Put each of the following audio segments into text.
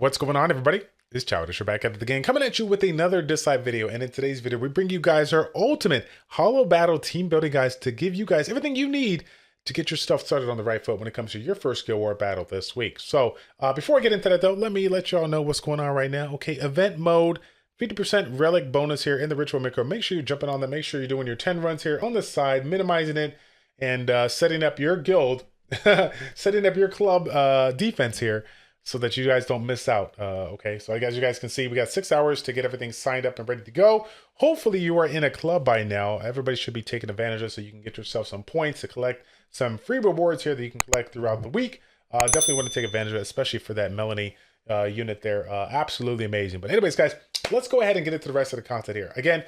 What's going on, everybody? It's Childish. We're back at it again, coming at you with another Dislyte video. And in today's video, we bring you guys our ultimate Holo Battle team building guys to give you guys everything you need to get your stuff started on the right foot when it comes to your first Guild War battle this week. So before I get into that though, let me let y'all know what's going on right now. Okay, event mode, 50% relic bonus here in the ritual micro. Make sure you're jumping on that. Make sure you're doing your 10 runs here on the side, minimizing it, and setting up your guild, setting up your club defense here, so that you guys don't miss out. Okay, so as you guys can see, we got 6 hours to get everything signed up and ready to go. Hopefully you are in a club by now. Everybody should be taking advantage of it so you can get yourself some points to collect some free rewards here that you can collect throughout the week. Definitely want to take advantage of it, especially for that Melanie unit there. Absolutely amazing. But anyways, guys, let's go ahead and get into the rest of the content here. Again,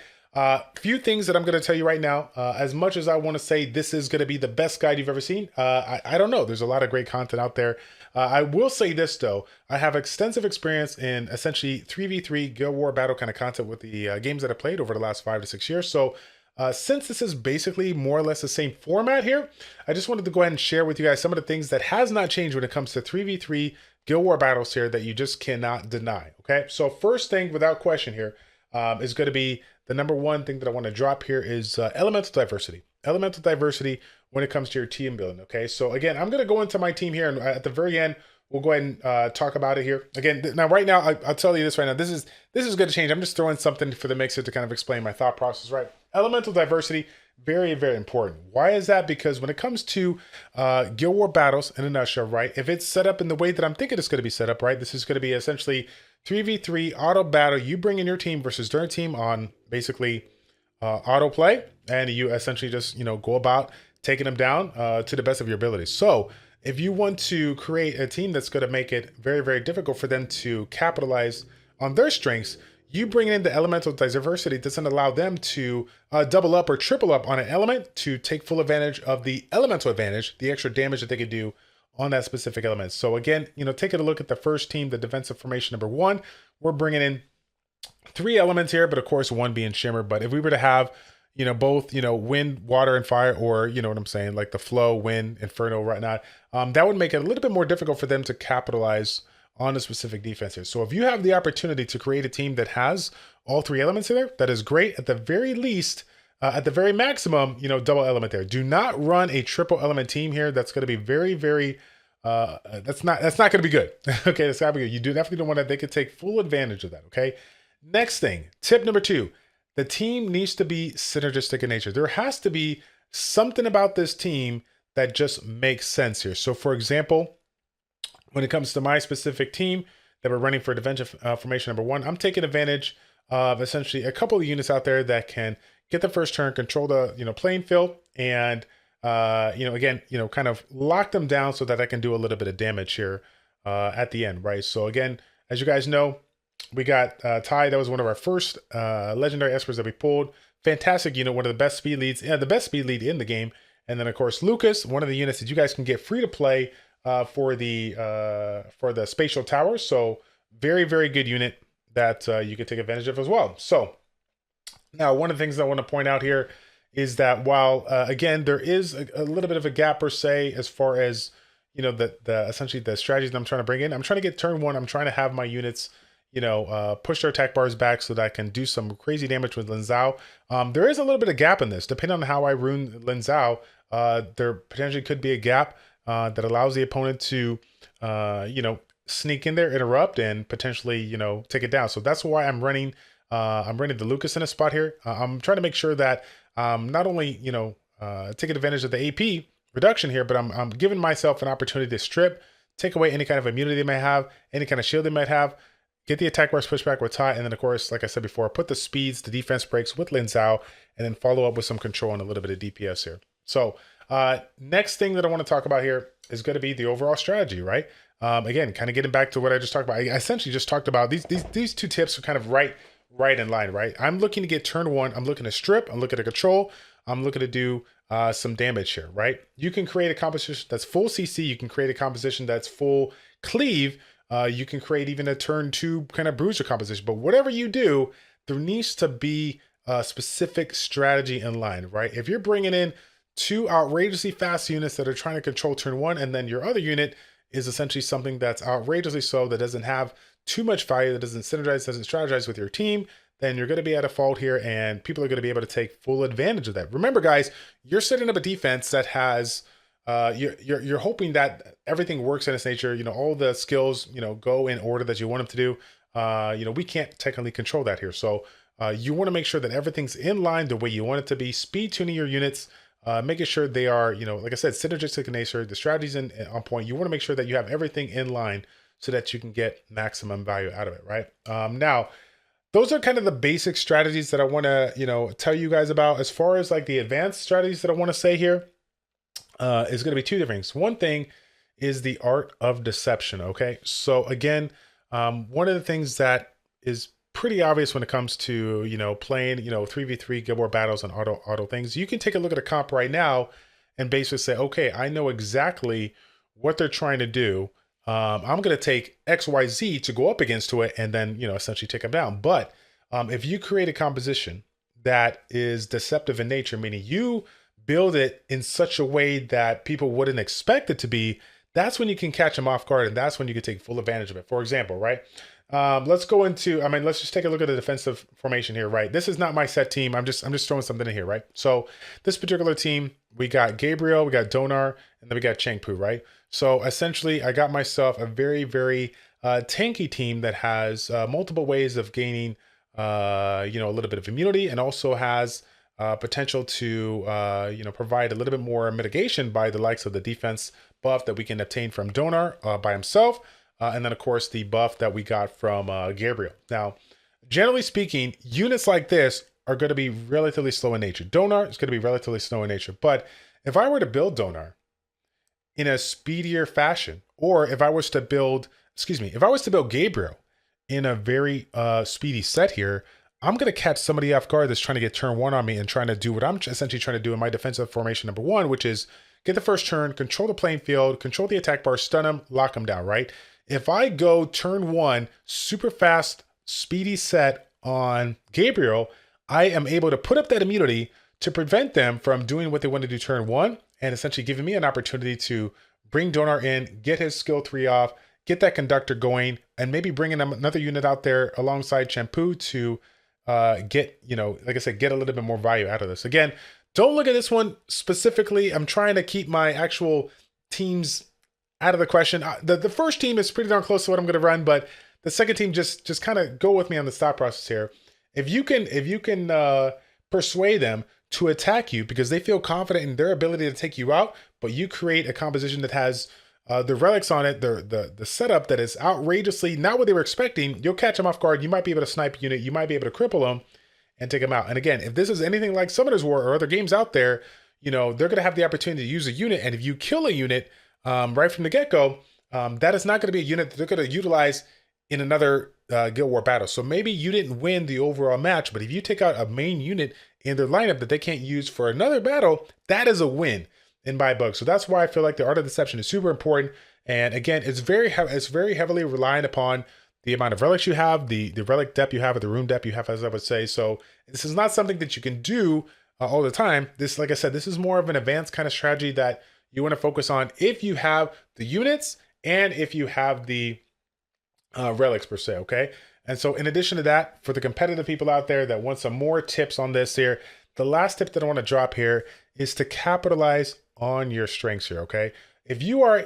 few things that I'm going to tell you right now. As much as I want to say this is going to be the best guide you've ever seen, I don't know. There's a lot of great content out there. I will say this though, I have extensive experience in essentially 3v3 Guild War battle kind of content with the games that I played over the last 5 to 6 years. So since this is basically more or less the same format here, I just wanted to go ahead and share with you guys some of the things that has not changed when it comes to 3v3 Guild War battles here that you just cannot deny. Okay, so first thing without question here is going to be the number one thing that I want to drop here is elemental diversity. Elemental diversity when it comes to your team building. Okay, so again, I'm going to go into my team here, and at the very end, we'll go ahead and talk about it here. Again, now right now, I'll tell you this right now. This is going to change. I'm just throwing something for the mixer to kind of explain my thought process. Right, elemental diversity, very, very important. Why is that? Because when it comes to Guild War battles, in a nutshell, right, if it's set up in the way that I'm thinking it's going to be set up, right, this is going to be essentially 3v3 auto battle. You bring in your team versus their team on basically auto play, and you essentially just go about taking them down to the best of your abilities. So if you want to create a team that's going to make it very, very difficult for them to capitalize on their strengths, you bring in the elemental diversity doesn't allow them to double up or triple up on an element to take full advantage of the elemental advantage, the extra damage that they could do on that specific element. So again, taking a look at the first team, the defensive formation number 1, we're bringing in 3 elements here, but of course 1 being shimmer. But if we were to have both wind, water, and fire, or what I'm saying, like the flow, wind, inferno, whatnot, that would make it a little bit more difficult for them to capitalize on a specific defense here. So if you have the opportunity to create a team that has all 3 elements in there, that is great. At the very least, at the very maximum, double element there. Do not run a triple element team here. That's going to be very, very that's not going to be good. Okay, that's not be good. You do definitely don't want that. They could take full advantage of that. Okay. Next thing, tip number 2, the team needs to be synergistic in nature. There has to be something about this team that just makes sense here. So for example, when it comes to my specific team that we're running for defensive formation number 1, I'm taking advantage of essentially a couple of units out there that can get the first turn, control the playing field, and again, kind of lock them down so that I can do a little bit of damage here at the end, right? So again, as you guys know, we got Ty. That was one of our first legendary espers that we pulled. Fantastic unit, one of the best speed leads, the best speed lead in the game. And then of course Lucas, one of the units that you guys can get free to play for the spatial towers. So very, very good unit that you can take advantage of as well. So now one of the things I want to point out here is that while again there is a little bit of a gap per se as far as the essentially the strategies that I'm trying to bring in. I'm trying to get turn 1. I'm trying to have my units push their attack bars back so that I can do some crazy damage with Lin Zhao. There is a little bit of gap in this. Depending on how I rune Lin Zhao, there potentially could be a gap that allows the opponent to, sneak in there, interrupt, and potentially, take it down. So that's why I'm running the Lucas in a spot here. I'm trying to make sure that not only, taking advantage of the AP reduction here, but I'm giving myself an opportunity to strip, take away any kind of immunity they may have, any kind of shield they might have, get the attack bars pushed back with Ty, and then of course, like I said before, put the speeds, the defense breaks with Lin Zhao, and then follow up with some control and a little bit of DPS here. So next thing that I want to talk about here is going to be the overall strategy, right? Again, kind of getting back to what I just talked about. I essentially just talked about these 2 tips are kind of right in line, right? I'm looking to get turn 1. I'm looking to strip. I'm looking to control. I'm looking to do some damage here, right? You can create a composition that's full CC. You can create a composition that's full cleave. You can create even a turn 2 kind of bruiser composition. But whatever you do, there needs to be a specific strategy in line, right? If you're bringing in 2 outrageously fast units that are trying to control turn 1, and then your other unit is essentially something that's outrageously slow, that doesn't have too much value, that doesn't synergize, doesn't strategize with your team, then you're going to be at a fault here, and people are going to be able to take full advantage of that. Remember, guys, you're setting up a defense that has you're hoping that everything works in its nature. All the skills go in order that you want them to do. We can't technically control that here, so you want to make sure that everything's in line the way you want it to be. Speed tuning your units, making sure they are, like I said, synergistic in nature. The strategy's on point. You want to make sure that you have everything in line so that you can get maximum value out of it, right? Now, those are kind of the basic strategies that I want to, tell you guys about. As far as like the advanced strategies that I want to say here, is going to be two different things. One thing is the art of deception. Okay. So again, one of the things that is pretty obvious when it comes to, playing, 3v3 Guild War battles and auto things, you can take a look at a comp right now and basically say, okay, I know exactly what they're trying to do. I'm going to take XYZ to go up against to it and then, essentially take them down. But if you create a composition that is deceptive in nature, meaning you build it in such a way that people wouldn't expect it to be, that's when you can catch them off guard, and that's when you can take full advantage of it. For example, right? Let's go into, let's just take a look at the defensive formation here, right? This is not my set team. I'm just throwing something in here, right? So this particular team, we got Gabriel, we got Donar, and then we got Changpu, right? So essentially, I got myself a very, very tanky team that has multiple ways of gaining, a little bit of immunity, and also has potential to, provide a little bit more mitigation by the likes of the defense buff that we can obtain from Donar by himself. And then, of course, the buff that we got from Gabriel. Now, generally speaking, units like this are going to be relatively slow in nature. Donar is going to be relatively slow in nature. But if I were to build Donar in a speedier fashion, or if I was to build, Gabriel in a very speedy set here, I'm going to catch somebody off guard that's trying to get turn one on me and trying to do what I'm essentially trying to do in my defensive formation number one, which is get the first turn, control the playing field, control the attack bar, stun them, lock them down, right? If I go turn one, super fast, speedy set on Gabriel, I am able to put up that immunity to prevent them from doing what they want to do turn one, and essentially giving me an opportunity to bring Donar in, get his skill 3 off, get that conductor going, and maybe bringing another unit out there alongside Changpu to get, like I said, get a little bit more value out of this. Again, don't look at this one specifically. I'm trying to keep my actual teams out of the question. The first team is pretty darn close to what I'm going to run, but the second team, just kind of go with me on the thought process here. If you can persuade them to attack you because they feel confident in their ability to take you out, but you create a composition that has the relics on it, the setup that is outrageously not what they were expecting, you'll catch them off guard. You might be able to snipe a unit. You might be able to cripple them and take them out. And again, if this is anything like Summoner's War or other games out there, they're going to have the opportunity to use a unit. And if you kill a unit right from the get-go, that is not going to be a unit that they're going to utilize in another Guild War battle. So maybe you didn't win the overall match, but if you take out a main unit in their lineup that they can't use for another battle, that is a win in my book. So that's why I feel like the art of deception is super important. And again, it's very heavily reliant upon the amount of relics you have, the relic depth you have, or the rune depth you have, as I would say. So this is not something that you can do all the time. This, like I said, this is more of an advanced kind of strategy that you want to focus on if you have the units and if you have the relics per se, okay? And so in addition to that, for the competitive people out there that want some more tips on this here, the last tip that I want to drop here is to capitalize on your strengths here, okay? If you are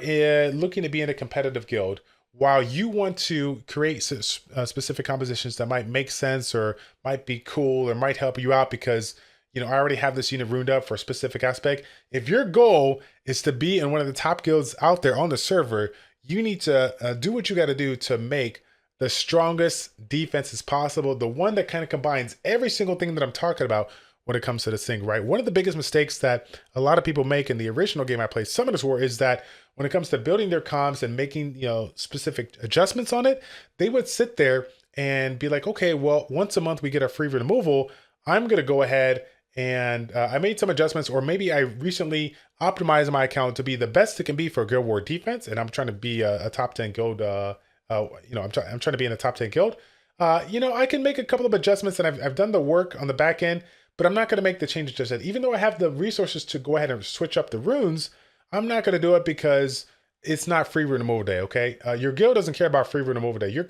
looking to be in a competitive guild, while you want to create specific compositions that might make sense or might be cool or might help you out because, I already have this unit ruined up for a specific aspect. If your goal is to be in one of the top guilds out there on the server, you need to do what you got to do to make the strongest defense as possible. The one that kind of combines every single thing that I'm talking about when it comes to this thing, right? One of the biggest mistakes that a lot of people make in the original game I played, Summoners War, is that when it comes to building their comms and making, specific adjustments on it, they would sit there and be like, okay, well, once a month we get a free removal. I'm going to go ahead and I made some adjustments, or maybe I recently optimized my account to be the best it can be for Guild War defense. And I'm trying to be a top 10 guild, I'm trying to be in a top 10 guild. I can make a couple of adjustments and I've done the work on the back end, but I'm not going to make the changes just yet. Even though I have the resources to go ahead and switch up the runes, I'm not going to do it because it's not free removal day, okay? Your guild doesn't care about free removal day. Your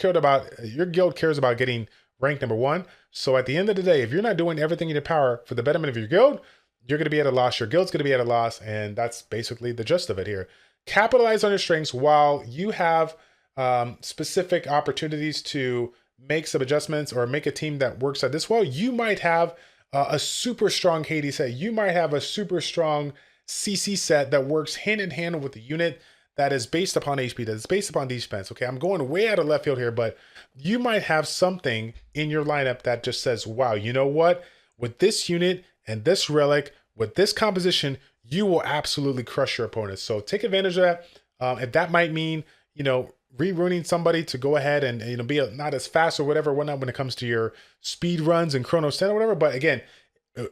guild cares about getting rank number 1. So at the end of the day, if you're not doing everything in your power for the betterment of your guild, you're going to be at a loss. Your guild's going to be at a loss, and that's basically the gist of it here. Capitalize on your strengths while you have specific opportunities to make some adjustments or make a team that works at this well. You might have a super strong Hades set. You might have a super strong CC set that works hand in hand with the unit that is based upon HP, that is based upon defense. Okay, I'm going way out of left field here, but you might have something in your lineup that just says, wow, you know what? With this unit and this relic, with this composition, you will absolutely crush your opponents. So take advantage of that. If that might mean, you know, reruning somebody to go ahead and, you know, be not as fast or whatever, whatnot when it comes to your speed runs and Chrono 10 or whatever. But again,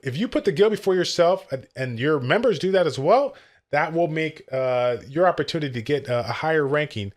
if you put the guild before yourself and your members do that as well, that will make your opportunity to get a higher ranking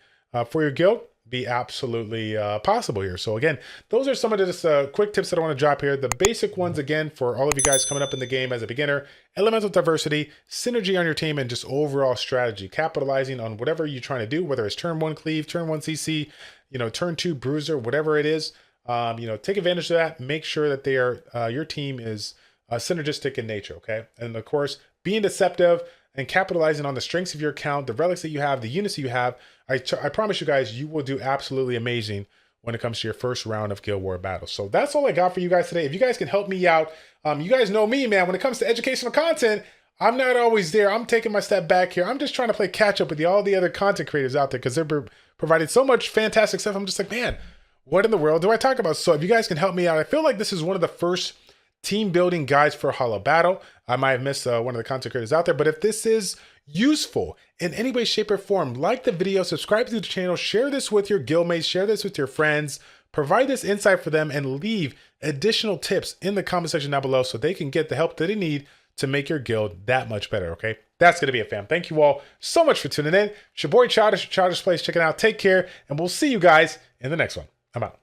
for your guild be absolutely possible here. So again, those are some of the quick tips that I want to drop here. The basic ones, again, for all of you guys coming up in the game as a beginner: elemental diversity, synergy on your team, and just overall strategy, capitalizing on whatever you're trying to do, whether it's turn 1 cleave, turn 1 CC, you know, turn 2 bruiser, whatever it is. You know, take advantage of that. Make sure that they are your team is synergistic in nature. Okay, and of course, being deceptive and capitalizing on the strengths of your account, the relics that you have, the units that you have. I promise you guys, you will do absolutely amazing when it comes to your first round of Guild War battles. So that's all I got for you guys today. If you guys can help me out, you guys know me, man. When it comes to educational content, I'm not always there. I'm taking my step back here. I'm just trying to play catch up with all the other content creators out there because they're providing so much fantastic stuff. I'm just like, man, what in the world do I talk about? So if you guys can help me out, I feel like this is one of the first team building guides for Holo Battle. I might have missed one of the content creators out there, but if this is useful in any way, shape, or form, like the video, subscribe to the channel, share this with your guildmates, share this with your friends, provide this insight for them, and leave additional tips in the comment section down below so they can get the help that they need to make your guild that much better, okay? That's going to be it, fam. Thank you all so much for tuning in. It's your boy Childish, ChildishPlays, checking out. Take care, and we'll see you guys in the next one. I'm out.